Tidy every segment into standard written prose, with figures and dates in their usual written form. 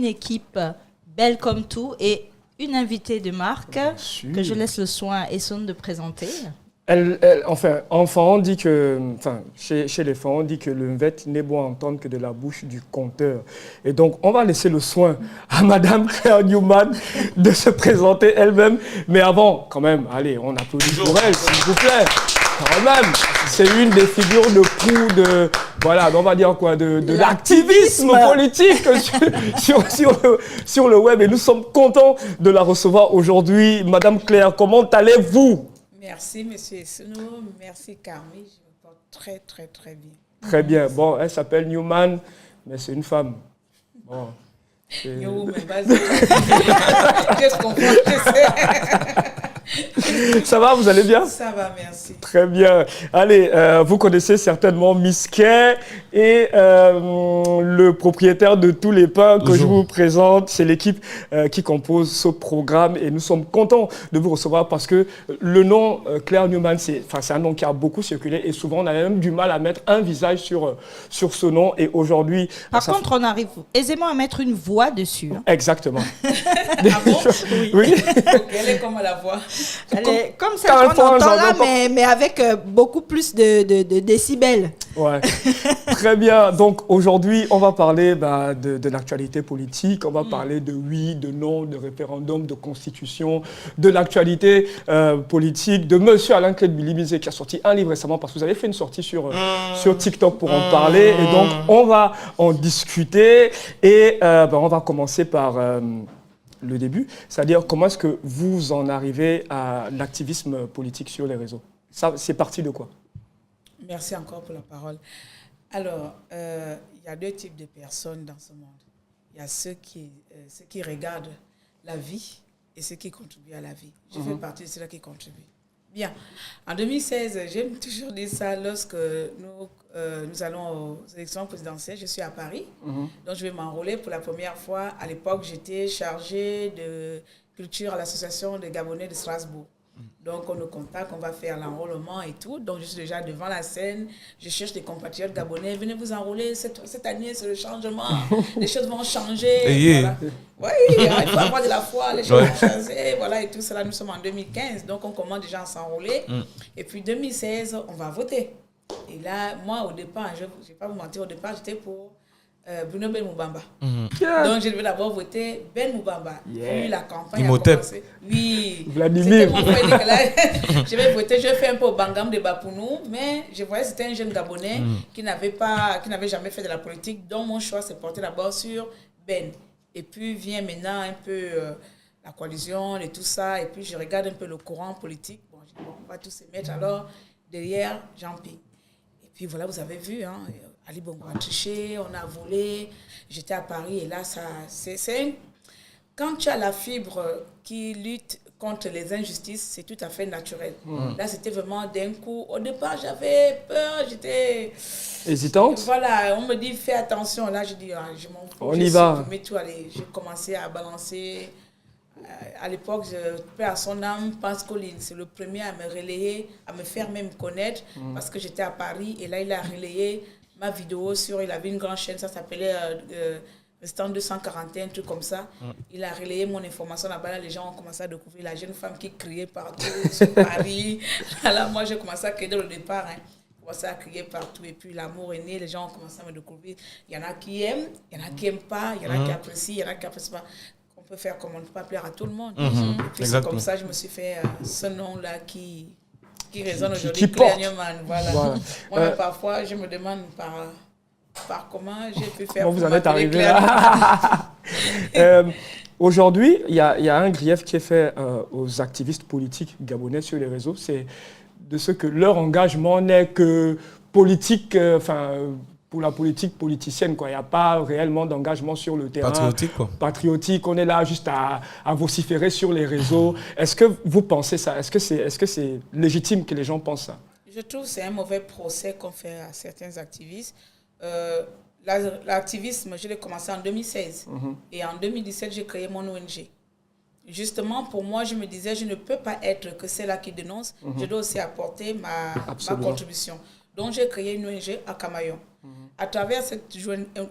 une équipe belle comme tout et une invitée de marque que je laisse le soin et son de présenter. On dit que, chez les femmes, on dit que le mvet n'est bon à entendre que de la bouche du conteur. Et donc, on va laisser le soin à Madame Claire Newman de se présenter elle-même. Mais avant, quand même, allez, on applaudit pour elle, s'il vous plaît. Quand même, c'est une des figures de proue de, voilà, on va dire quoi, de l'activisme politique sur le web. Et nous sommes contents de la recevoir aujourd'hui. Madame Claire, comment allez-vous? Merci, M. Essounou. Merci, Carmi. Je me porte très, très, très bien. Très bien. Bon, elle s'appelle Newman, mais c'est une femme. Bon. Newman, vas-y. Qu'est-ce qu'on fait? Je sais. Ça va, vous allez bien? Ça va, merci. Très bien. Allez, vous connaissez certainement Miss Kay et le propriétaire de tous les pains que je vous présente. C'est l'équipe qui compose ce programme et nous sommes contents de vous recevoir parce que le nom Claire Newman, c'est un nom qui a beaucoup circulé et souvent on a même du mal à mettre un visage sur ce nom. Et aujourd'hui... Par contre, on arrive aisément à mettre une voix dessus. Hein. Exactement. Ah bon? Oui. Elle est comme la voix. Elle est comme celle qu'on entend là, mais avec beaucoup plus de décibels. Ouais. Très bien. Donc aujourd'hui, on va parler de l'actualité politique, on va parler de oui, de non, de référendum, de constitution, de l'actualité politique, de monsieur Alain Claude Billy-Bizet qui a sorti un livre récemment parce que vous avez fait une sortie sur TikTok pour en parler. Et donc, on va en discuter et on va commencer par... le début, c'est-à-dire comment est-ce que vous en arrivez à l'activisme politique sur les réseaux? Ça, c'est parti de quoi? Merci encore pour la parole. Alors, il y a deux types de personnes dans ce monde. Il y a ceux qui regardent la vie et ceux qui contribuent à la vie. Je fais partie de ceux qui contribuent. Bien. En 2016, j'aime toujours dire ça, lorsque nous allons aux élections présidentielles, je suis à Paris, donc je vais m'enrôler pour la première fois. À l'époque, j'étais chargée de culture à l'association des Gabonais de Strasbourg. Donc, on nous contacte, on va faire l'enrôlement et tout. Donc, je suis déjà devant la scène. Je cherche des compatriotes gabonais. Venez vous enrôler. Cette année, c'est le changement. Les choses vont changer. Voilà. Oui, il faut avoir de la foi. Les choses vont changer. Voilà, et tout cela. Nous sommes en 2015. Donc, on commence déjà à s'enrôler. Et puis, 2016, on va voter. Et là, moi, au départ, je ne vais pas vous mentir, au départ, j'étais pour Bruno Ben Moubamba. Donc, je devais d'abord voter Ben Moubamba. Puis la campagne a commencé. Oui. Vladimir. Je vais voter, je fais un peu au Bangam de Bapounou, mais je voyais que c'était un jeune Gabonais qui n'avait jamais fait de la politique. Donc, mon choix s'est porté d'abord sur Ben. Et puis, vient maintenant un peu la coalition et tout ça. Et puis, je regarde un peu le courant politique. Bon, je dis, bon, on va tous se mettre alors derrière Jean-Pierre. Et puis, voilà, vous avez vu, hein. Ali Bongo a touché, on a volé, j'étais à Paris et là, quand tu as la fibre qui lutte contre les injustices, c'est tout à fait naturel. Là, c'était vraiment d'un coup. Au départ, j'avais peur, j'étais... hésitante? Voilà, on me dit, fais attention. Là, je dis, je m'en fous. On y va. J'ai commencé à balancer... À l'époque, paix à son âme, Pascaline, c'est le premier à me relayer, à me faire même connaître, parce que j'étais à Paris et là, il a relayé ma vidéo il avait une grande chaîne, ça s'appelait Restant 241, un truc comme ça. Il a relayé mon information là-bas, là, les gens ont commencé à découvrir la jeune femme qui criait partout sur Paris. Là, moi, j'ai commencé à crier dès le départ, commencé à crier partout et puis l'amour est né, les gens ont commencé à me découvrir. Il y en a qui aiment, il y en a qui n'aiment pas, il y en a qui apprécient, il y en a qui n'apprécient pas. On peut faire comme on ne peut pas plaire à tout le monde. Et puis c'est comme ça que je me suis fait ce nom-là qui résonne aujourd'hui, Claire Newman. Voilà. Moi, parfois, je me demande par comment j'ai pu faire. Comment vous en êtes arrivé là? Aujourd'hui, il y a un grief qui est fait aux activistes politiques gabonais sur les réseaux, c'est de ce que leur engagement n'est que politique, pour la politique politicienne, quoi. Il n'y a pas réellement d'engagement sur le terrain. Patriotique, quoi. Patriotique, on est là juste à vociférer sur les réseaux. Est-ce que vous pensez ça? Est-ce que c'est légitime que les gens pensent ça? Je trouve que c'est un mauvais procès qu'on fait à certains activistes. L'activisme, je l'ai commencé en 2016. Et en 2017, j'ai créé mon ONG. Justement, pour moi, je me disais, je ne peux pas être que celle-là qui dénonce. Je dois aussi apporter ma contribution. Donc, j'ai créé une ONG à Camaillon. À travers cette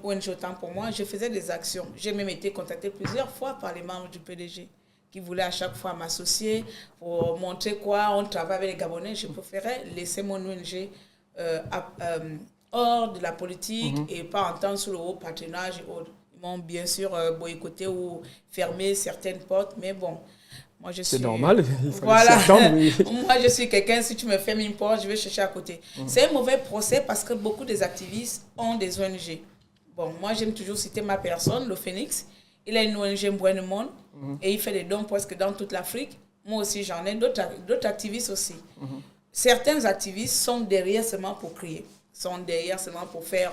ONG Autant pour moi, je faisais des actions. J'ai même été contactée plusieurs fois par les membres du PDG qui voulaient à chaque fois m'associer pour montrer quoi on travaille avec les Gabonais. Je préférais laisser mon ONG hors de la politique et pas entendre sur le haut patronage et autres. Ils m'ont bien sûr boycotté ou fermé certaines portes, mais bon, moi je suis... C'est normal, il faut voilà. oui. Moi je suis quelqu'un, si tu me fermes une porte, je vais chercher à côté. C'est un mauvais procès parce que beaucoup des activistes ont des ONG. Bon, moi j'aime toujours citer ma personne, le Phoenix. Il a une ONG Mboué Monde et il fait des dons presque dans toute l'Afrique. Moi aussi j'en ai, d'autres activistes aussi. Certains activistes sont derrière seulement pour crier, sont derrière seulement pour faire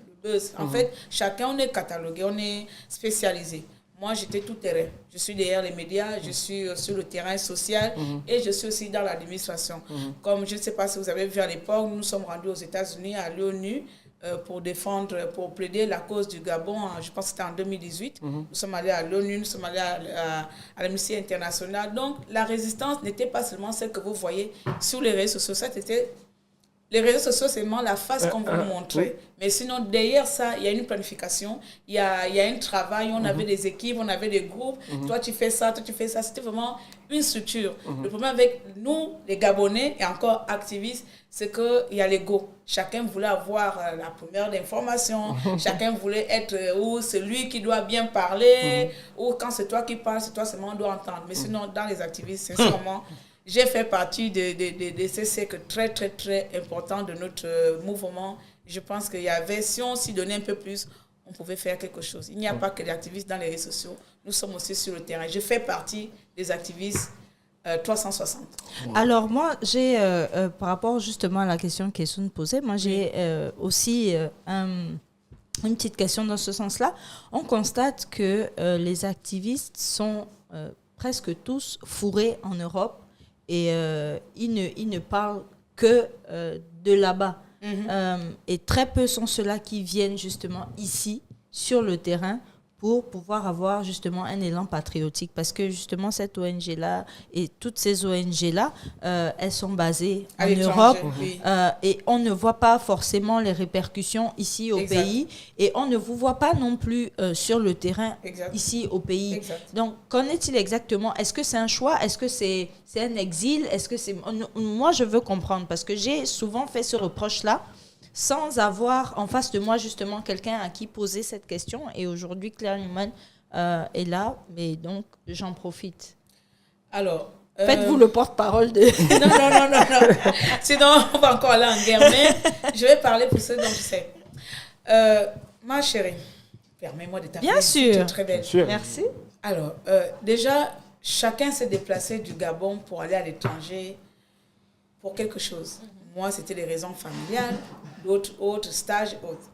le buzz. En fait, chacun, on est catalogué, on est spécialisé. Moi, j'étais tout terrain. Je suis derrière les médias, je suis sur le terrain social et je suis aussi dans l'administration. Comme je ne sais pas si vous avez vu à l'époque, nous sommes rendus aux États-Unis, à l'ONU, pour plaider la cause du Gabon, je pense que c'était en 2018. Nous sommes allés à l'ONU, nous sommes allés à l'Amnesty International. Donc, la résistance n'était pas seulement celle que vous voyez sur les réseaux sociaux, les réseaux sociaux, c'est seulement la face qu'on veut vous montrer. Oui. Mais sinon, derrière ça, il y a une planification, il y a un travail, on avait des équipes, on avait des groupes. Toi, tu fais ça, toi, tu fais ça. C'était vraiment une structure. Le problème avec nous, les Gabonais, et encore activistes, c'est qu'il y a l'ego. Chacun voulait avoir la première information. Chacun voulait être ou celui qui doit bien parler, ou quand c'est toi qui parles, c'est toi seulement on doit entendre. Mais sinon, dans les activistes, sincèrement... J'ai fait partie de ces cercles très, très, très importants de notre mouvement. Je pense qu'il y avait, si on s'y donnait un peu plus, on pouvait faire quelque chose. Il n'y a pas que des activistes dans les réseaux sociaux. Nous sommes aussi sur le terrain. Je fais partie des activistes 360. Alors moi, j'ai, par rapport justement à la question qu'Essoun posait, moi j'ai aussi une petite question dans ce sens-là. On constate que les activistes sont presque tous fourrés en Europe. Et ils ne parlent que de là-bas. Et très peu sont ceux-là qui viennent justement ici, sur le terrain, pour pouvoir avoir justement un élan patriotique. Parce que justement, cette ONG-là et toutes ces ONG-là, elles sont basées en Europe. Et on ne voit pas forcément les répercussions ici au pays. Et on ne vous voit pas non plus sur le terrain ici au pays. Donc, qu'en est-il exactement? Est-ce que c'est un choix? Est-ce que c'est un exil? Est-ce que c'est... Moi, je veux comprendre parce que j'ai souvent fait ce reproche-là sans avoir en face de moi justement quelqu'un à qui poser cette question. Et aujourd'hui, Claire Newman est là, mais donc j'en profite. Alors, faites-vous le porte-parole de... non. Sinon, on va encore aller en guerre. Mais je vais parler pour ceux dont je sais. Ma chérie, permets-moi de t'appeler. Bien sûr. Tu es très belle. Merci. Alors, déjà, chacun s'est déplacé du Gabon pour aller à l'étranger pour quelque chose. Moi, c'était des raisons familiales, d'autres autres stages, autres.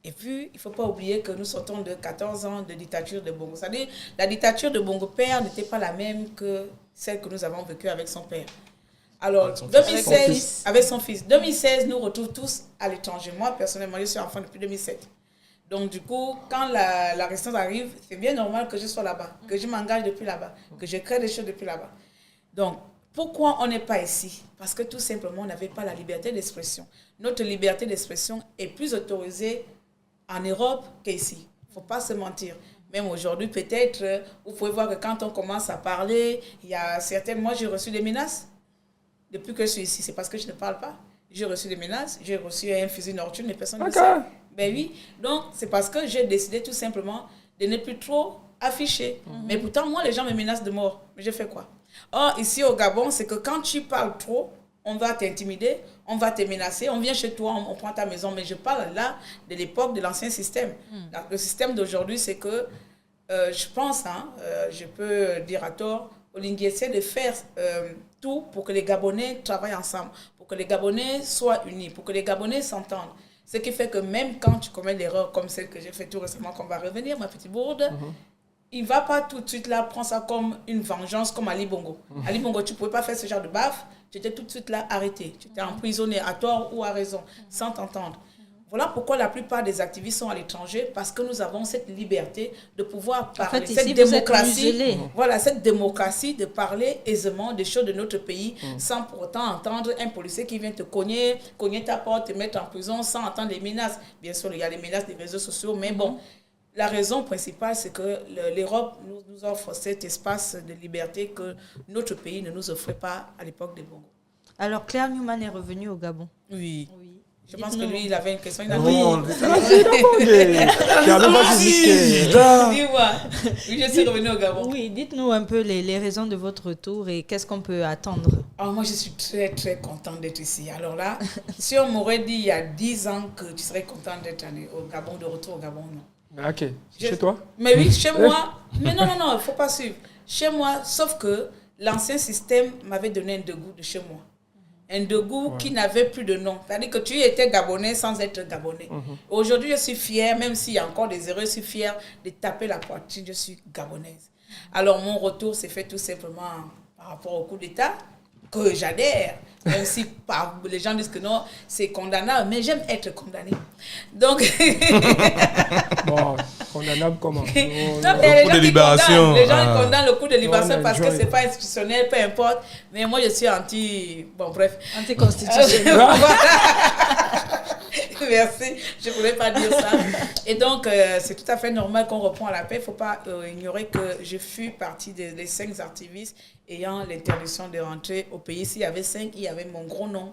Et puis, il ne faut pas oublier que nous sortons de 14 ans de dictature de Bongo. C'est-à-dire, la dictature de Bongo père n'était pas la même que celle que nous avons vécue avec son père. Alors, 2016, avec son fils. 2016, nous retrouvons tous à l'étranger. Moi, personnellement, je suis enfant depuis 2007. Donc, du coup, quand la résistance arrive, c'est bien normal que je sois là-bas, que je m'engage depuis là-bas, que je crée des choses depuis là-bas. Donc, pourquoi on n'est pas ici? Parce que tout simplement, on n'avait pas la liberté d'expression. Notre liberté d'expression est plus autorisée en Europe qu'ici. Il ne faut pas se mentir. Même aujourd'hui, peut-être, vous pouvez voir que quand on commence à parler, il y a certaines... Moi, j'ai reçu des menaces. Depuis que je suis ici, c'est parce que je ne parle pas. J'ai reçu des menaces, j'ai reçu un fusil nocturne, mais personne ne le sait. Ben oui. Donc, c'est parce que j'ai décidé tout simplement de ne plus trop afficher. Mais pourtant, moi, les gens me menacent de mort. Mais je fais quoi? Or, ici au Gabon, c'est que quand tu parles trop, on va t'intimider, on va te menacer, on vient chez toi, on prend ta maison. Mais je parle là de l'époque de l'ancien système. Le système d'aujourd'hui, c'est que, je pense, je peux dire à tort, Olingue essaie de faire tout pour que les Gabonais travaillent ensemble, pour que les Gabonais soient unis, pour que les Gabonais s'entendent. Ce qui fait que même quand tu commets l'erreur comme celle que j'ai faite tout récemment, qu'on va revenir, ma petite bourde, il ne va pas tout de suite là prendre ça comme une vengeance, comme Ali Bongo. Ali Bongo, tu ne pouvais pas faire ce genre de baffe, tu étais tout de suite là arrêté. Tu étais emprisonné à tort ou à raison, sans t'entendre. Voilà pourquoi la plupart des activistes sont à l'étranger, parce que nous avons cette liberté de pouvoir parler, En fait, cette ici, vous êtes démocratie, muselés. voilà, cette démocratie de parler aisément des choses de notre pays, sans pour autant entendre un policier qui vient te cogner ta porte, te mettre en prison, sans entendre les menaces. Bien sûr, il y a les menaces des réseaux sociaux, mais bon, la raison principale, c'est que l'Europe nous offre cet espace de liberté que notre pays ne nous offrait pas à l'époque des Bongo. Alors, Claire Newman est revenue au Gabon. Oui. Oui. Je pense que lui, il avait une question. Il a Dis-moi. Oui, je suis revenue au Gabon. Oui, dites-nous un peu les raisons de votre retour et qu'est-ce qu'on peut attendre. Alors, moi, je suis très, très contente d'être ici. Alors là, si on m'aurait dit il y a 10 ans que tu serais contente d'être allée au Gabon, de retour au Gabon, non. Ok. Chez toi? Mais oui, chez moi. Mais non, il ne faut pas suivre. Chez moi, sauf que l'ancien système m'avait donné un dégoût de chez moi. Un dégoût qui n'avait plus de nom. C'est-à-dire que tu étais Gabonais sans être Gabonais. Aujourd'hui, je suis fière, même s'il y a encore des erreurs, je suis fière de taper la poitrine, je suis Gabonaise. Alors, mon retour s'est fait tout simplement par rapport au coup d'État, que j'adhère, même si les gens disent que non, c'est condamnable, mais j'aime être condamnée. Donc... Bon, condamnable comment? Non, mais le coup de libération. Les gens condamnent le coup de libération parce que enjoy. c'est pas institutionnel, peu importe. Mais moi, je suis anti... Bon, bref. Anticonstitutionnel. Merci, je ne voulais pas dire ça. Et donc, c'est tout à fait normal qu'on reprend la paix. Il ne faut pas ignorer que je fus partie des 5 activistes ayant l'interdiction de rentrer au pays. S'il y avait 5, il y avait mon gros nom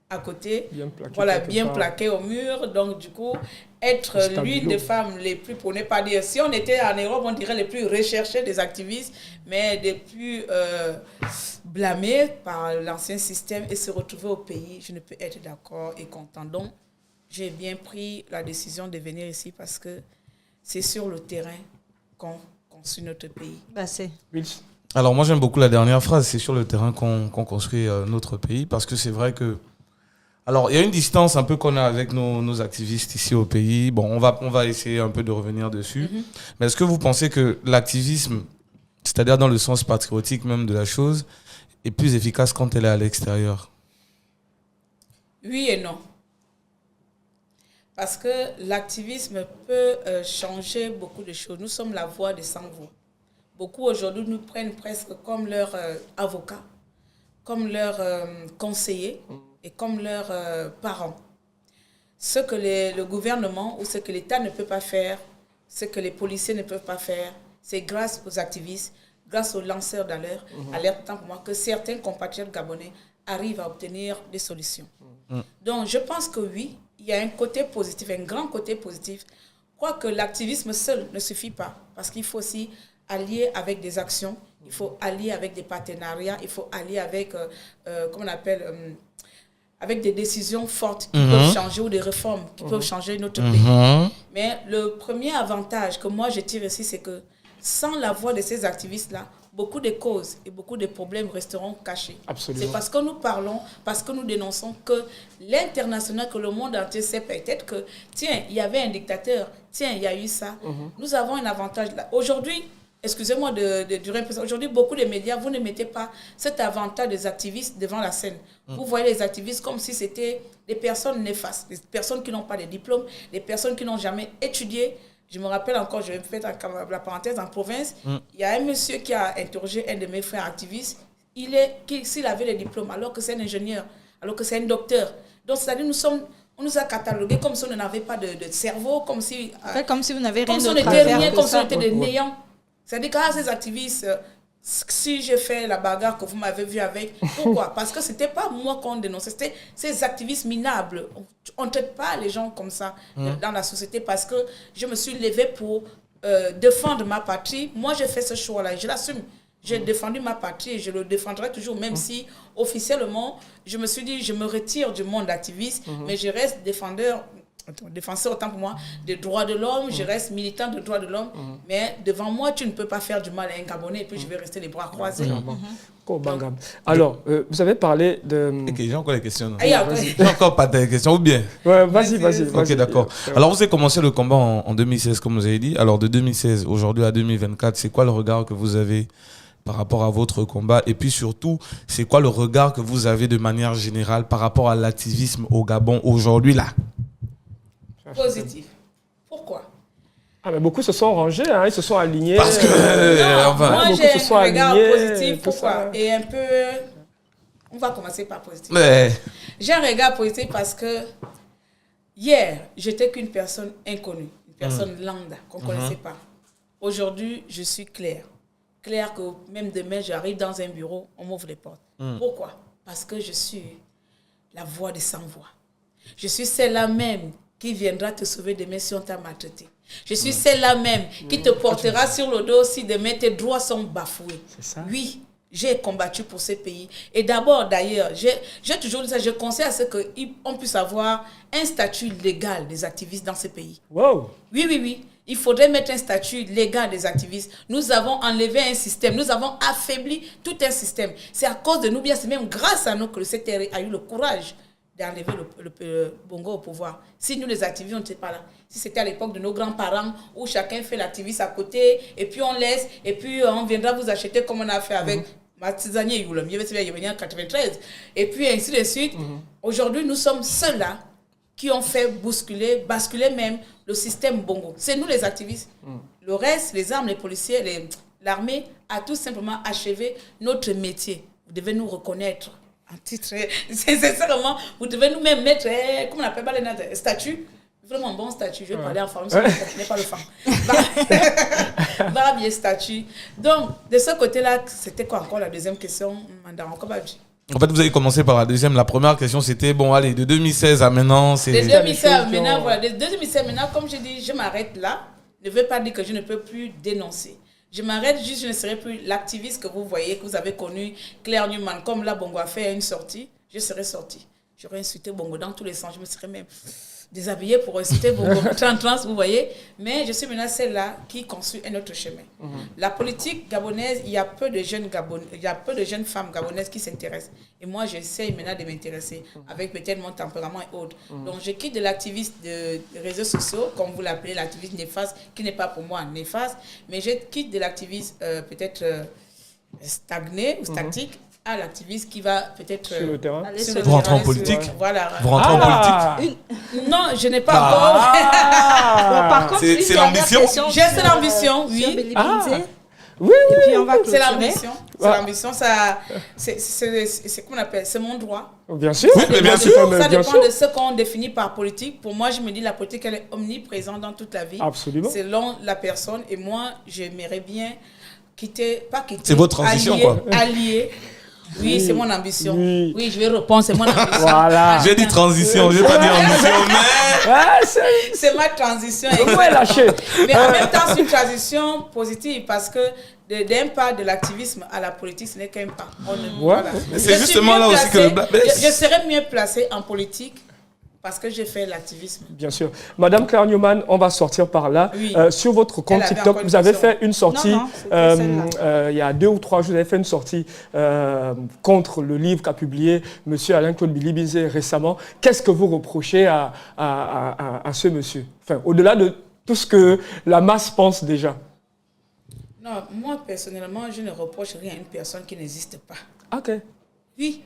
à côté. Bien plaqué. Voilà, bien plaqué au mur. Donc, du coup, être l'une des femmes les plus, pour ne pas dire, si on était en Europe, on dirait les plus recherchées des activistes, mais les plus blâmées par l'ancien système et se retrouver au pays, je ne peux être d'accord et content. Donc, j'ai bien pris la décision de venir ici parce que c'est sur le terrain qu'on construit notre pays. Alors moi j'aime beaucoup la dernière phrase, c'est sur le terrain qu'on construit notre pays, parce que c'est vrai que... Alors il y a une distance un peu qu'on a avec nos activistes ici au pays. Bon, on va essayer un peu de revenir dessus. Mais est-ce que vous pensez que l'activisme, c'est-à-dire dans le sens patriotique même de la chose, est plus efficace quand elle est à l'extérieur? Oui et non. Parce que l'activisme peut changer beaucoup de choses. Nous sommes la voix des sans-voix. Beaucoup aujourd'hui nous prennent presque comme leurs avocats, comme leurs conseillers et comme leurs parents. Ce que le gouvernement ou ce que l'État ne peut pas faire, ce que les policiers ne peuvent pas faire, c'est grâce aux activistes, grâce aux lanceurs d'alerte, tant pour moi, que certains compatriotes gabonais arrivent à obtenir des solutions. Donc je pense que oui, il y a un côté positif, un grand côté positif. Je crois que l'activisme seul ne suffit pas, parce qu'il faut aussi allier avec des actions, il faut allier avec des partenariats, il faut allier avec, comment on appelle, avec des décisions fortes qui peuvent changer ou des réformes qui peuvent changer notre pays. Mais le premier avantage que moi je tire ici, c'est que sans la voix de ces activistes-là, beaucoup de causes et beaucoup de problèmes resteront cachés. Absolument. C'est parce que nous parlons, parce que nous dénonçons que l'international, que le monde entier sait peut-être que, tiens, il y avait un dictateur, tiens, il y a eu ça. Nous avons un avantage là. Aujourd'hui, excusez-moi de durer un peu, aujourd'hui, beaucoup de médias, vous ne mettez pas cet avantage des activistes devant la scène. Vous voyez les activistes comme si c'était des personnes néfastes, des personnes qui n'ont pas de diplôme, des personnes qui n'ont jamais étudié. Je me rappelle encore, je vais faire la parenthèse, en province, il y a un monsieur qui a interrogé un de mes frères activistes, s'il avait le diplôme, alors que c'est un ingénieur, alors que c'est un docteur. Donc, c'est-à-dire, on nous a catalogués comme si on n'avait pas de cerveau, comme si... comme si vous n'avez rien d'autre à faire. Comme si on était des néants. C'est-à-dire que ces activistes, si j'ai fait la bagarre que vous m'avez vu avec, pourquoi? Parce que ce n'était pas moi qu'on dénonçait, c'était ces activistes minables. On ne traite pas les gens comme ça dans la société, parce que je me suis levée pour défendre ma patrie. Moi, j'ai fait ce choix-là et je l'assume. J'ai défendu ma patrie et je le défendrai toujours, même si officiellement, je me suis dit, je me retire du monde activiste, mais je reste défenseur autant pour moi des droits de l'homme, je reste militant des droits de l'homme, mais devant moi, tu ne peux pas faire du mal à un Gabonais et puis je vais rester les bras croisés. Alors, vous avez parlé de... Ok, j'ai encore les questions. Non. J'ai encore pas de questions, ou bien? Ouais, vas-y. Ok, d'accord. Alors, vous avez commencé le combat en 2016, comme vous avez dit. Alors, de 2016, aujourd'hui à 2024, c'est quoi le regard que vous avez par rapport à votre combat? Et puis surtout, c'est quoi le regard que vous avez de manière générale par rapport à l'activisme au Gabon aujourd'hui, là? Positif. Pourquoi? Ah, mais beaucoup se sont rangés, hein, ils se sont alignés. Parce que, moi, beaucoup j'ai se sont un regard alignés, positif. tout Pourquoi? ça. Et un peu... On va commencer par positif. Mais, J'ai un regard positif parce que hier, j'étais qu'une personne inconnue, une personne lambda qu'on ne connaissait pas. Aujourd'hui, je suis claire. Claire que même demain, j'arrive dans un bureau, on m'ouvre les portes. Pourquoi? Parce que je suis la voix des sans-voix. Je suis celle-là même qui viendra te sauver demain si on t'a maltraité. Je suis celle-là même qui te portera sur le dos si demain tes droits sont bafoués. C'est ça. Oui, j'ai combattu pour ce pays. Et d'abord, d'ailleurs, j'ai toujours dit ça, je conseille à ce qu'on puisse avoir un statut légal des activistes dans ce pays. Wow. Oui, oui, oui. Il faudrait mettre un statut légal des activistes. Nous avons enlevé un système. Nous avons affaibli tout un système. C'est à cause de nous, bien c'est même grâce à nous que le CTR a eu le courage d'enlever le Bongo au pouvoir. Si nous, les activistes, on n'était pas là. Si c'était à l'époque de nos grands-parents, où chacun fait l'activiste à côté, et puis on laisse, et puis on viendra vous acheter comme on a fait avec Matizani et Youlom. Il y avait en 93. Et puis ainsi de suite. Aujourd'hui, nous sommes ceux-là qui ont fait basculer même le système Bongo. C'est nous les activistes. Le reste, les armes, les policiers, l'armée a tout simplement achevé notre métier. Vous devez nous reconnaître en titre. Sincèrement, vous devez nous-mêmes mettre, comment on appelle les statuts. Vraiment un bon statut. Je vais parler en français, je n'ai pas le franc. Bah, bien statut. Donc, de ce côté-là, c'était quoi encore la deuxième question? en fait, vous avez commencé par la deuxième. La première question, c'était, bon, allez, de 2016 à maintenant, c'est... De 2016 à maintenant, voilà. De 2016 à maintenant, comme je dis, je m'arrête là. Ne veut pas dire que je ne peux plus dénoncer. Je m'arrête juste, je ne serai plus l'activiste que vous voyez, que vous avez connu, Claire Newman. Comme là, Bongo a fait une sortie, je serais sortie. J'aurais insulté Bongo dans tous les sens. Je me serais même déshabillée pour insulter Bongo. Trans, vous voyez. Mais je suis maintenant celle-là qui construit un autre chemin. La politique gabonaise, il y a peu de jeunes femmes gabonaises qui s'intéressent. Et moi, j'essaie maintenant de m'intéresser avec peut-être mon tempérament et autres. Donc, je quitte de l'activiste des réseaux sociaux, comme vous l'appelez, l'activiste néfaste, qui n'est pas pour moi néfaste, mais je quitte de l'activiste peut-être stagné ou statique à l'activiste qui va peut-être... Sur le terrain. Vous rentrez en politique. Voilà. Vous rentrez en politique. Non, je n'ai pas encore... Bon, par contre, C'est une l'ambition. dernière question J'ai cette ambition, oui. sur Billy Ah. Binzé. Oui, oui. Et puis on va C'est clôturer. l'ambition. C'est l'ambition. C'est comment on appelle? C'est mon droit. Bien sûr. Oui, mais bien sûr. Ça Bien dépend sûr. de ce qu'on définit par politique. Pour moi, je me dis la politique, elle est omniprésente dans toute la vie. Absolument. Selon la personne. Et moi, j'aimerais bien pas quitter. C'est votre transition, quoi. Allier. Oui, c'est mon ambition. Oui. Oui, je vais répondre, c'est mon ambition. Voilà. J'ai dit transition, j'ai pas dit ambition, mais... Ah, C'est ma transition. Vous pouvez lâcher. Mais en même temps, c'est une transition positive parce que d'un pas de l'activisme à la politique, ce n'est qu'un pas. C'est Je suis justement mieux là aussi que le placée- black- je serais mieux placée en politique parce que j'ai fait l'activisme. Bien sûr. Madame Claire Newman, on va sortir par là. Oui. Sur votre compte Elle avait TikTok, encore une vous avez question. fait une sortie, Non, c'était celle-là. il y a 2 ou 3 jours, vous avez fait une sortie contre le livre qu'a publié M. Alain-Claude Billy Binzé récemment. Qu'est-ce que vous reprochez à ce monsieur? Enfin, au-delà de tout ce que la masse pense déjà. Non, moi personnellement, je ne reproche rien à une personne qui n'existe pas. OK. Oui,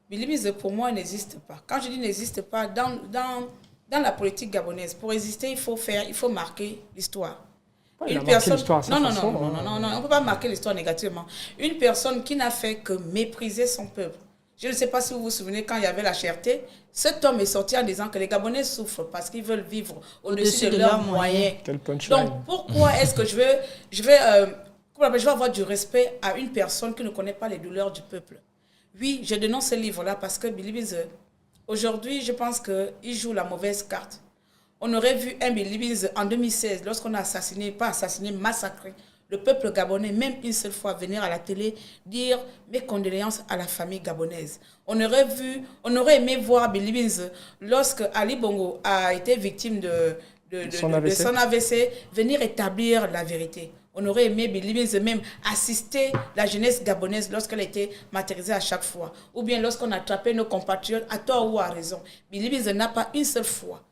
Billy Binzé pour moi n'existe pas. Quand je dis n'existe pas, dans la politique gabonaise, pour exister, il faut marquer l'histoire. Ouais, il a marqué l'histoire à sa façon, Non, on ne peut pas marquer l'histoire négativement. Une personne qui n'a fait que mépriser son peuple. Je ne sais pas si vous vous souvenez, quand il y avait la cherté, cet homme est sorti en disant que les Gabonais souffrent parce qu'ils veulent vivre au-dessus de leurs moyens. Quel punchline. Donc, pourquoi est-ce que je vais avoir du respect à une personne qui ne connaît pas les douleurs du peuple? Oui, je dénonce ce livre-là parce que Billy Binzé, aujourd'hui, je pense qu'il joue la mauvaise carte. On aurait vu un Billy Binzé en 2016, lorsqu'on a massacré le peuple gabonais, même une seule fois, venir à la télé dire mes condoléances à la famille gabonaise. On aurait aimé voir Billy Binzé lorsque Ali Bongo a été victime de son AVC, venir établir la vérité. On aurait aimé Billy Binzé même assister la jeunesse gabonaise lorsqu'elle a été martyrisée à chaque fois. Ou bien lorsqu'on attrapait nos compatriotes à tort ou à raison. Billy Binzé n'a pas une seule fois,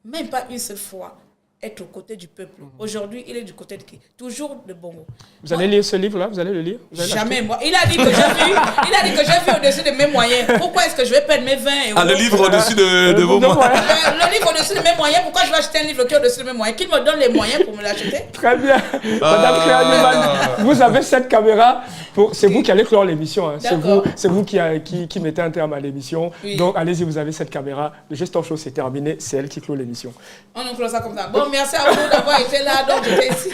même pas une seule fois, être aux côtés du peuple. Aujourd'hui, il est du côté de qui? Toujours de Bongo. Vous allez lire ce livre-là? Vous allez le lire? Vous allez Jamais, moi. Il a dit que j'ai vu au-dessus de mes moyens. Pourquoi est-ce que je vais perdre mes 20 euros? Le livre au-dessus de vos moyens. Le livre au-dessus de mes moyens, pourquoi je vais acheter un livre qui est au-dessus de mes moyens? Qu'il me donne les moyens pour me l'acheter? Très bien. Madame Cléa Newman, vous avez cette caméra. C'est vous qui allez clore l'émission. Hein. C'est vous qui mettez un terme à l'émission. Oui. Donc, allez-y, vous avez cette caméra. Le Just Talk Show, c'est terminé. C'est elle qui clôt l'émission. On nous clôt ça comme ça. Bon, merci à vous d'avoir été là. Donc, j'étais ici.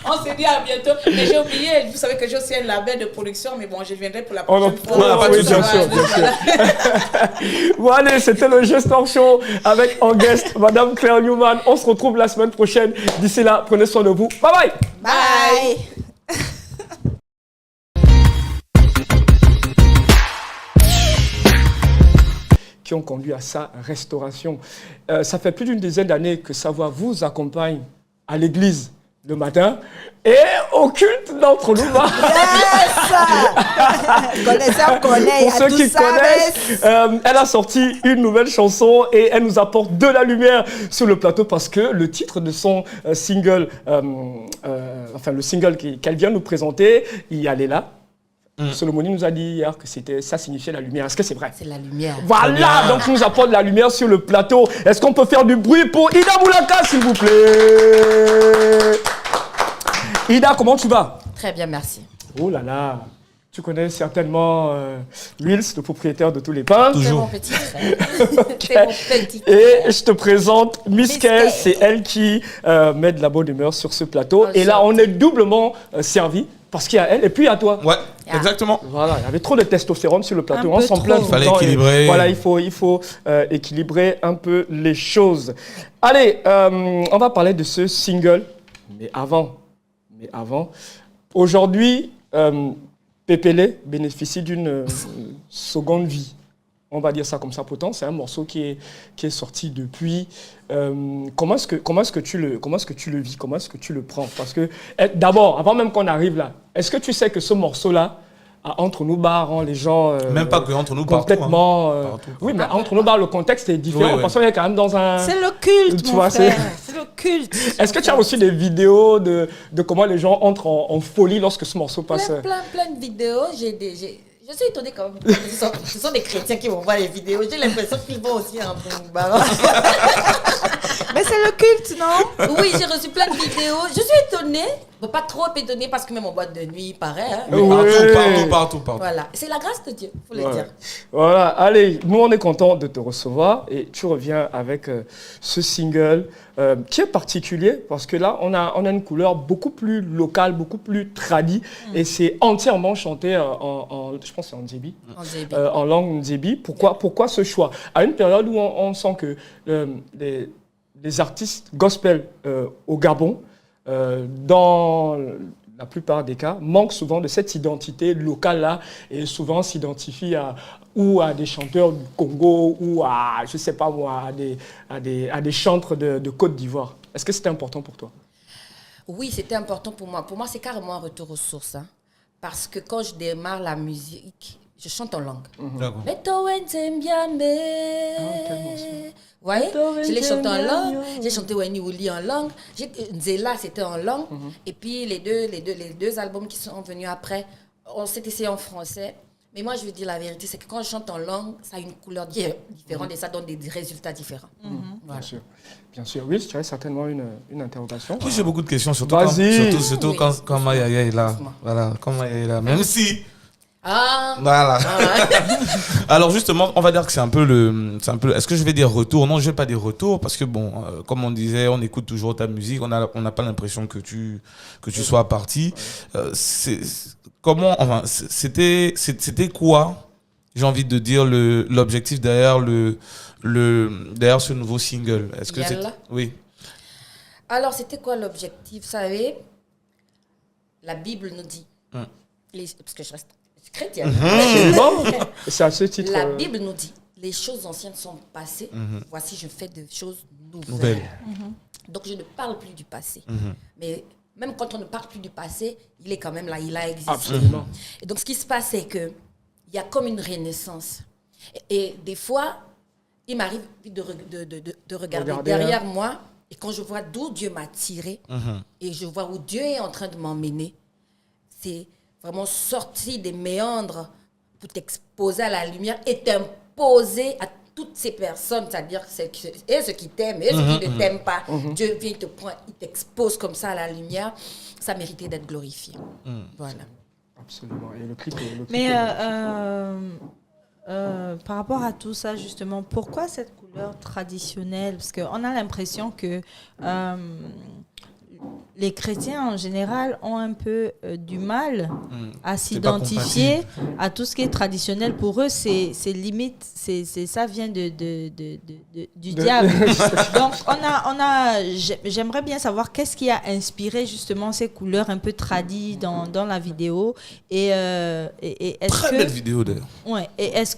On s'est dit à bientôt. Mais j'ai oublié, vous savez que j'ai aussi un label de production, mais bon, je viendrai pour la prochaine fois. Oui, bien sûr, bien sûr. Bon, allez, c'était le Just Talk Show avec en guest Madame Claire Newman. On se retrouve la semaine prochaine. D'ici là, prenez soin de vous. Bye bye. Bye. Qui ont conduit à sa restauration. Ça fait plus d'une dizaine d'années que sa voix vous accompagne à l'église le matin et au culte d'entre nous. Connaisseurs connaissent. Pour ceux qui connaissent, elle a sorti une nouvelle chanson et elle nous apporte de la lumière sur le plateau parce que le titre de son single, enfin le single qu'elle vient nous présenter, il allait là. Solomoni nous a dit hier que ça signifiait la lumière. Est-ce que c'est vrai? C'est la lumière. Voilà, donc il nous apporte la lumière sur le plateau. Est-ce qu'on peut faire du bruit pour Ida Boulaka, s'il vous plaît? Ida, comment tu vas? Très bien, merci. Oh là là, tu connais certainement Wills, le propriétaire de tous les pains. C'est mon petit frère. C'est mon petit frère. Et je te présente Miss Kay, c'est elle qui met de la bonne humeur sur ce plateau. Et là, on est doublement servi. Parce qu'il y a elle et puis il y a toi. Ouais, exactement. Voilà, il y avait trop de testostérone sur le plateau. On s'en plaint tout le temps. Il fallait équilibrer. Voilà, il faut équilibrer un peu les choses. Allez, on va parler de ce single. Mais avant, aujourd'hui, Pépélé bénéficie d'une seconde vie. On va dire ça comme ça. Pourtant, c'est un morceau qui est sorti depuis. Comment est-ce que tu le vis? Comment est-ce que tu le prends? Parce que d'abord, avant même qu'on arrive là, est-ce que tu sais que ce morceau-là, entre nous bars, hein, les gens même pas que entre nous complètement. Partout, hein. Partout. Oui, mais entre nous bars, le contexte est différent. Oui. Parce qu'on est quand même dans un. C'est le culte, mon frère. C'est le culte. Est-ce que tu as aussi des vidéos de comment les gens entrent en folie lorsque ce morceau passe? Plein de vidéos. Je suis étonnée quand même. Ce sont des chrétiens qui vont voir les vidéos. J'ai l'impression qu'ils vont aussi en ballon. Mais c'est le culte, non? Oui, j'ai reçu plein de vidéos. Je suis étonnée. Bon, pas trop étonnée parce que même en boîte de nuit, pareil. Hein. Oui. Partout. Voilà. C'est la grâce de Dieu, il faut le dire. Voilà. Allez, nous, on est content de te recevoir et tu reviens avec ce single qui est particulier parce que là, on a une couleur beaucoup plus locale, beaucoup plus tradie et c'est entièrement chanté je pense que c'est en Ndébi. En langue Ndébi. Pourquoi ce choix? À une période où on sent que les artistes gospel au Gabon, dans la plupart des cas, manquent souvent de cette identité locale-là et souvent s'identifient à des chanteurs du Congo ou à, je sais pas moi, à des chantres de Côte d'Ivoire. Est-ce que c'était important pour toi? Oui, c'était important pour moi. Pour moi, c'est carrément un retour aux sources. Hein. Parce que quand je démarre la musique, je chante en langue. Mais vous voyez, je l'ai chanté en langue, j'ai chanté Weni Wouli en langue, Nzela c'était en langue, et puis les deux albums qui sont venus après, on s'est essayé en français. Mais moi, je veux dire la vérité, c'est que quand je chante en langue, ça a une couleur différente et ça donne des résultats différents. Voilà. Bien sûr. Oui, tu as certainement une interrogation. Oui, j'ai beaucoup de questions, surtout Vas-y. quand Maya est là. Voilà, quand Maya est là. Même si... Voilà. Alors justement, on va dire que c'est un peu est-ce que je vais dire retour? Non, je vais pas dire retour parce que bon, comme on disait, on écoute toujours ta musique, on n'a pas l'impression que tu sois parti. C'était quoi? J'ai envie de dire l'objectif derrière derrière ce nouveau single. Est-ce que c'est oui? Alors c'était quoi l'objectif? Vous savez, la Bible nous dit, parce que je reste chrétienne. C'est à ce titre. La Bible nous dit, les choses anciennes sont passées, voici je fais des choses nouvelles. Donc je ne parle plus du passé. Mais même quand on ne parle plus du passé, il est quand même là, il a existé. Absolument. Et donc ce qui se passe, c'est qu'il y a comme une renaissance. Et des fois, il m'arrive de regarder derrière moi, et quand je vois d'où Dieu m'a tiré, et je vois où Dieu est en train de m'emmener, c'est vraiment sortir des méandres pour t'exposer à la lumière et t'imposer à toutes ces personnes, c'est-à-dire ceux qui t'aiment et ceux qui ne t'aiment pas. Dieu vient, te prend, il t'expose comme ça à la lumière. Ça méritait d'être glorifié. Voilà. Absolument. Et le clip Mais par rapport à tout ça, justement, pourquoi cette couleur traditionnelle? Parce qu'on a l'impression que les chrétiens, en général, ont un peu du mal à s'identifier à tout ce qui est traditionnel. Pour eux, c'est limite, ça vient du diable. Donc, j'aimerais bien savoir qu'est-ce qui a inspiré justement ces couleurs un peu tradies dans la vidéo. Et est-ce Très que, belle vidéo d'ailleurs. ouais, et est-ce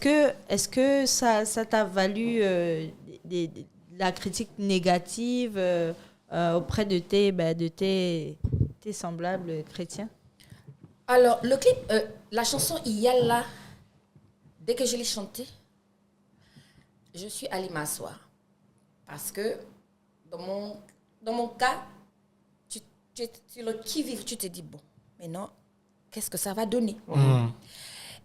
que ça t'a valu la critique négative auprès de tes semblables chrétiens? Alors, le clip, la chanson Iyala, dès que je l'ai chantée, je suis allée m'asseoir. Parce que dans mon cas, tu es le qui-vive, tu te dis, bon, maintenant, qu'est-ce que ça va donner?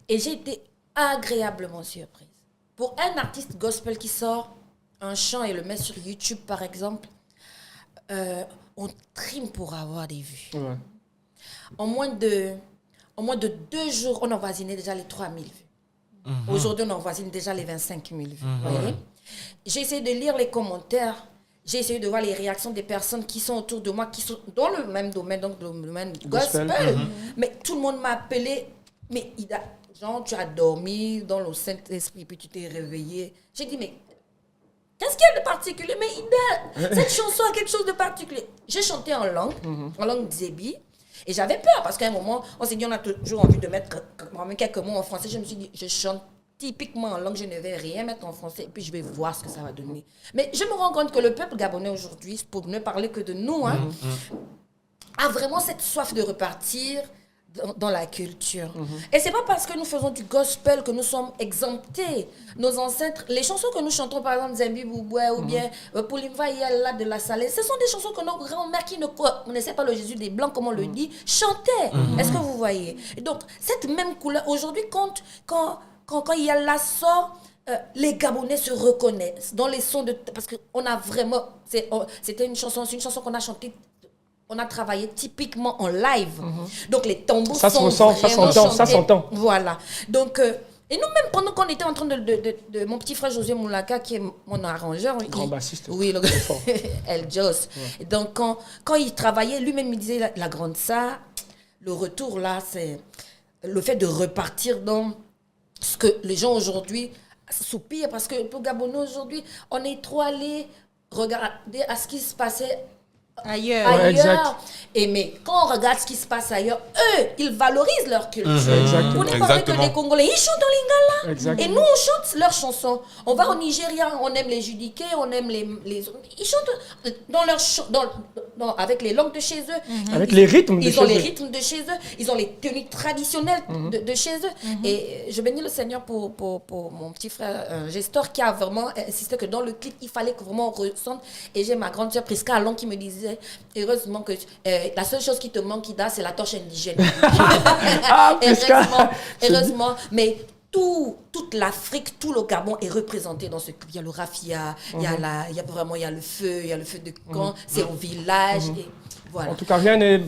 Et j'ai été agréablement surprise. Pour un artiste gospel qui sort un chant et le met sur YouTube, par exemple, on trime pour avoir des vues. Ouais. En moins de 2 jours, on envoisinait déjà les 3000 vues. Aujourd'hui, on envoisine déjà les 25 000 vues. Voyez? J'ai essayé de lire les commentaires. J'ai essayé de voir les réactions des personnes qui sont autour de moi, qui sont dans le même domaine, donc le domaine gospel. Mais tout le monde m'a appelé. Mais Ida, genre, tu as dormi dans le Saint-Esprit, puis tu t'es réveillé. J'ai dit, mais qu'est-ce qu'il y a de particulier? Mais Ida, cette chanson a quelque chose de particulier. J'ai chanté en langue Zébi. Et j'avais peur, parce qu'à un moment, on s'est dit, on a toujours envie de mettre quelques mots en français. Je me suis dit, je chante typiquement en langue, je ne vais rien mettre en français, et puis je vais voir ce que ça va donner. Mais je me rends compte que le peuple gabonais aujourd'hui, pour ne parler que de nous, a vraiment cette soif de repartir dans la culture. Et c'est pas parce que nous faisons du gospel que nous sommes exemptés. Nos ancêtres, les chansons que nous chantons, par exemple, Zembi Bouboué ou bien Poulimva Yalla de la Salée, ce sont des chansons que nos grands-mères qui ne connaissaient pas le Jésus des Blancs, comme on le dit, chantaient. Est-ce que vous voyez? Et donc, cette même couleur, aujourd'hui, quand Yalla sort, les Gabonais se reconnaissent dans les sons de... Parce qu'on a vraiment... C'était une chanson qu'on a chantée. On a travaillé typiquement en live. Donc, les tambours sont ça s'entend. Voilà. Donc, et nous-mêmes, pendant qu'on était en train de mon petit frère José Moulaka, qui est mon arrangeur. Grand bassiste. Oui, El Jos. Ouais. Donc, quand il travaillait, lui-même, il disait, la grande ça, le retour là, c'est le fait de repartir dans ce que les gens aujourd'hui soupirent. Parce que pour Gabonais aujourd'hui, on est trop allé regarder à ce qui se passait ailleurs. Et mais quand on regarde ce qui se passe ailleurs, eux, ils valorisent leur culture. On n'est pas que les Congolais, ils chantent en lingala. Et nous, on chante leurs chansons. On va au Nigeria, on aime les judiqués, on aime les ils chantent dans leur avec les langues de chez eux. Avec les rythmes de chez eux. Ils ont les rythmes de chez eux. Ils ont les tenues traditionnelles de chez eux. Et je bénis le Seigneur pour mon petit frère Gestor qui a vraiment insisté que dans le clip, il fallait que vraiment on ressente. Et j'ai ma grande sœur Prisca Allon qui me disait heureusement que la seule chose qui te manque, Ida, c'est la torche indigène. Heureusement, mais toute l'Afrique, tout le Gabon est représenté dans ce clip. Il y a le raffia, il y a le feu de camp, c'est au village. Et voilà. En tout cas, rien n'est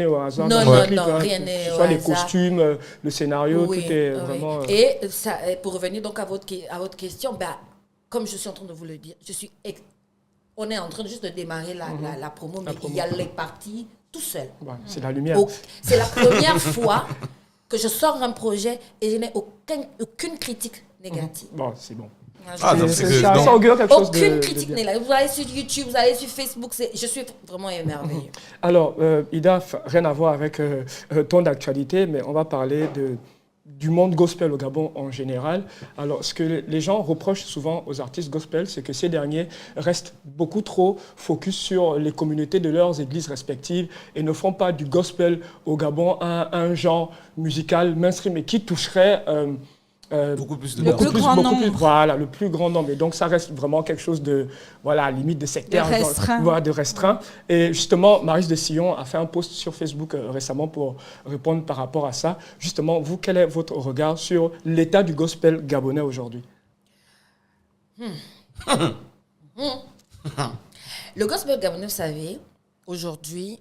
au hasard. Non, rien n'est au hasard. Soit les costumes, le scénario, tout est vraiment... Et ça, pour revenir donc à votre question, comme je suis en train de vous le dire, on est en train juste de démarrer la promo, mais il y a les parties tout seul. Ouais, c'est la lumière. C'est la première fois que je sors un projet et je n'ai aucune critique négative. Bon, c'est bon. Ça augure quelque chose aucune critique négative. Vous allez sur YouTube, vous allez sur Facebook, je suis vraiment émerveillée. Alors, Ida, rien à voir avec ton actualité, mais on va parler du monde gospel au Gabon en général. Alors, ce que les gens reprochent souvent aux artistes gospel, c'est que ces derniers restent beaucoup trop focus sur les communautés de leurs églises respectives et ne font pas du gospel au Gabon un genre musical mainstream et qui toucherait Beaucoup plus de Le personnes. plus grand nombre. Voilà, le plus grand nombre. Et donc, ça reste vraiment quelque chose de, voilà, à la limite de sectaire. De restreint. Voilà, de restreint. Et justement, Maryse de Sillon a fait un post sur Facebook récemment pour répondre par rapport à ça. Justement, vous, quel est votre regard sur l'état du gospel gabonais aujourd'hui? Le gospel gabonais, vous savez, aujourd'hui,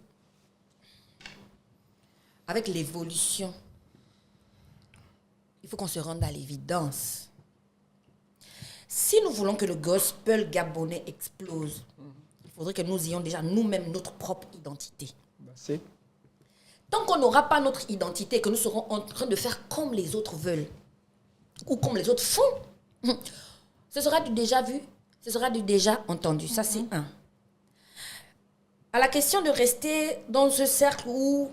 avec l'évolution, il faut qu'on se rende à l'évidence. Si nous voulons que le gospel gabonais explose, il faudrait que nous ayons déjà nous-mêmes notre propre identité. C'est Tant qu'on n'aura pas notre identité, que nous serons en train de faire comme les autres veulent, ou comme les autres font, ce sera du déjà vu, ce sera du déjà entendu. Ça, c'est un. À la question de rester dans ce cercle où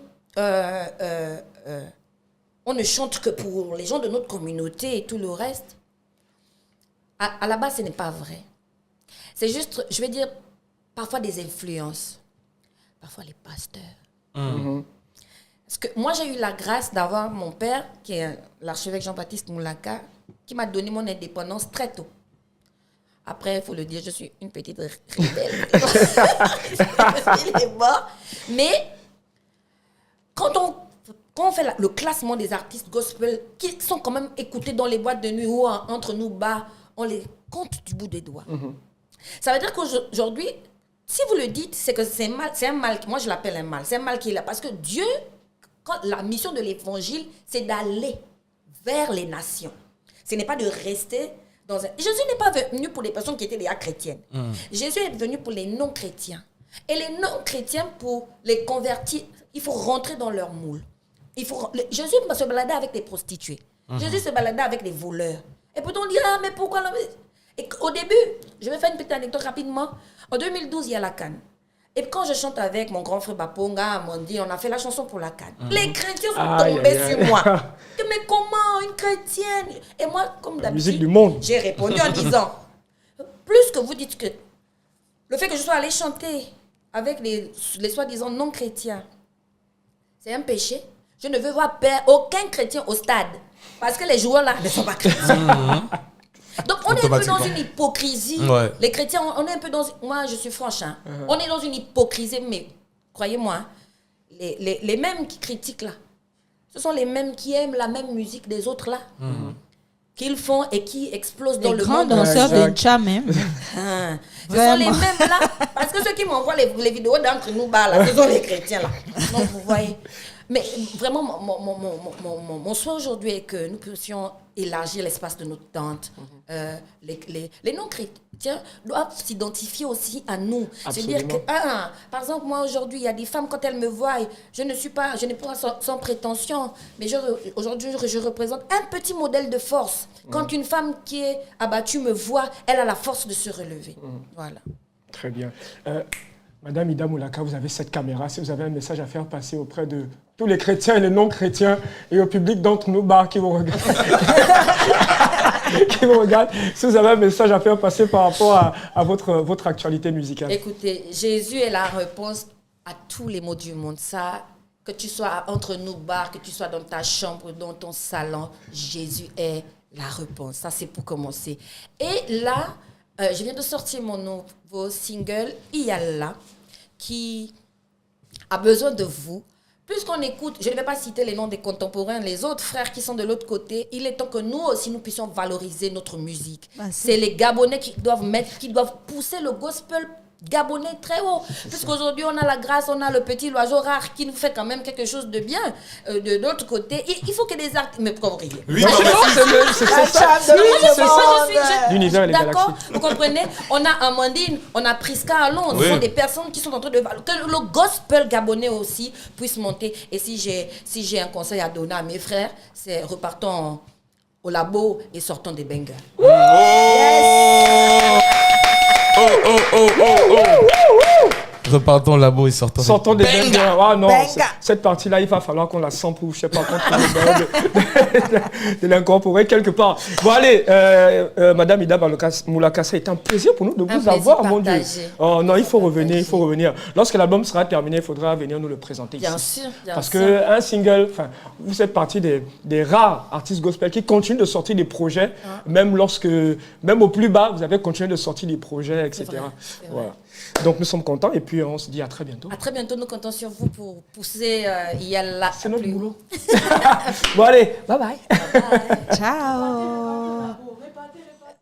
on ne chante que pour les gens de notre communauté et tout le reste, à la base, ce n'est pas vrai. C'est juste, je vais dire, parfois des influences, parfois les pasteurs. Parce que moi, j'ai eu la grâce d'avoir mon père, qui est l'archevêque Jean-Baptiste Moulaka, qui m'a donné mon indépendance très tôt. Après, il faut le dire, je suis une petite rebelle. Il est mort. Mais quand on fait le classement des artistes gospel qui sont quand même écoutés dans les boîtes de nuit ou entre nous bas, on les compte du bout des doigts. Ça veut dire qu'aujourd'hui, si vous le dites, c'est que c'est un mal, moi je l'appelle un mal, c'est un mal qui est là. Parce que Dieu, quand la mission de l'évangile, c'est d'aller vers les nations. Ce n'est pas de rester dans un... Jésus n'est pas venu pour les personnes qui étaient déjà chrétiennes. Jésus est venu pour les non-chrétiens. Et les non-chrétiens, pour les convertir, il faut rentrer dans leur moule. Jésus se baladait avec des prostituées. Jésus se baladait avec des voleurs. Et pourtant on dit, ah mais pourquoi... Et au début, je vais faire une petite anecdote rapidement. En 2012, il y a la CAN. Et quand je chante avec mon grand frère Baponga, Amandi, on a fait la chanson pour la CAN. Les chrétiens sont tombés sur moi. Mais comment une chrétienne? Et moi, comme musique du d'habitude, monde. j'ai répondu en disant, plus que vous dites que le fait que je sois allée chanter avec les soi-disant non-chrétiens, c'est un péché. Je ne veux voir aucun chrétien au stade. Parce que les joueurs là ne sont pas chrétiens. Donc on est un peu dans une hypocrisie. Ouais. Les chrétiens, on est un peu dans... Moi, je suis franche. Hein. On est dans une hypocrisie, mais croyez-moi, hein, les mêmes qui critiquent là, ce sont les mêmes qui aiment la même musique des autres là, qu'ils font et qui explosent dans Les le grands monde. danseurs de Ncha même. Ce sont les mêmes là. Parce que ceux qui m'envoient les vidéos d'entre nous bas là, ce sont les chrétiens là. Donc vous voyez. Mais vraiment, mon souhait aujourd'hui est que nous puissions élargir l'espace de notre tente. Les non-chrétiens doivent s'identifier aussi à nous. C'est-à-dire que, par exemple, moi aujourd'hui, il y a des femmes, quand elles me voient, je n'ai pas sans prétention, mais aujourd'hui, je représente un petit modèle de force. Quand une femme qui est abattue me voit, elle a la force de se relever. Voilà. Très bien. Madame Ida Moulaka, vous avez cette caméra. Si vous avez un message à faire passer auprès de tous les chrétiens et les non-chrétiens et au public d'entre nous qui vous regardent, si vous avez un message à faire passer par rapport à votre actualité musicale. Écoutez, Jésus est la réponse à tous les maux du monde. Ça, que tu sois entre nous bars, que tu sois dans ta chambre, dans ton salon, Jésus est la réponse. Ça, c'est pour commencer. Et là, je viens de sortir mon nouveau single, Iyalla, qui a besoin de vous. Puisqu'on écoute, je ne vais pas citer les noms des contemporains, les autres frères qui sont de l'autre côté, il est temps que nous aussi, nous puissions valoriser notre musique. C'est les Gabonais qui doivent pousser le gospel gabonais très haut. Puisqu'aujourd'hui, on a la grâce, on a le petit oiseau rare qui nous fait quand même quelque chose de bien. De l'autre côté, il faut que des artistes... Mais pourquoi vous riez? Oui, c'est ça. L'univers et les d'accord, galaxies. vous comprenez? On a Amandine, on a Priska Alon, ce sont des personnes qui sont en train de... Que le gospel gabonais aussi puisse monter. Et si j'ai un conseil à donner à mes frères, c'est repartons au labo et sortons des bangers. entre partons au labo et sortons. Sortons des bangers. Ah non, Benga. cette partie-là, il va falloir qu'on la sample ou je sais pas, qu'on trouve le moyen de l'incorporer quelque part. Bon, allez, Madame Ida Moulakassa, c'est un plaisir pour nous de vous plaisir avoir, mon Dieu. partagé. Oh non, il faut revenir, il faut revenir. Lorsque l'album sera terminé, il faudra venir nous le présenter Bien ici. sûr, bien Parce sûr. qu'un single, enfin, vous faites partie des rares artistes gospel qui continuent de sortir des projets, même au plus bas, vous avez continué de sortir des projets, etc. C'est vrai. Voilà. Donc nous sommes contents et puis on se dit à très bientôt. À très bientôt, nous comptons sur vous pour pousser Yalla. C'est notre plus haut. boulot. Bon allez, bye bye. Ciao.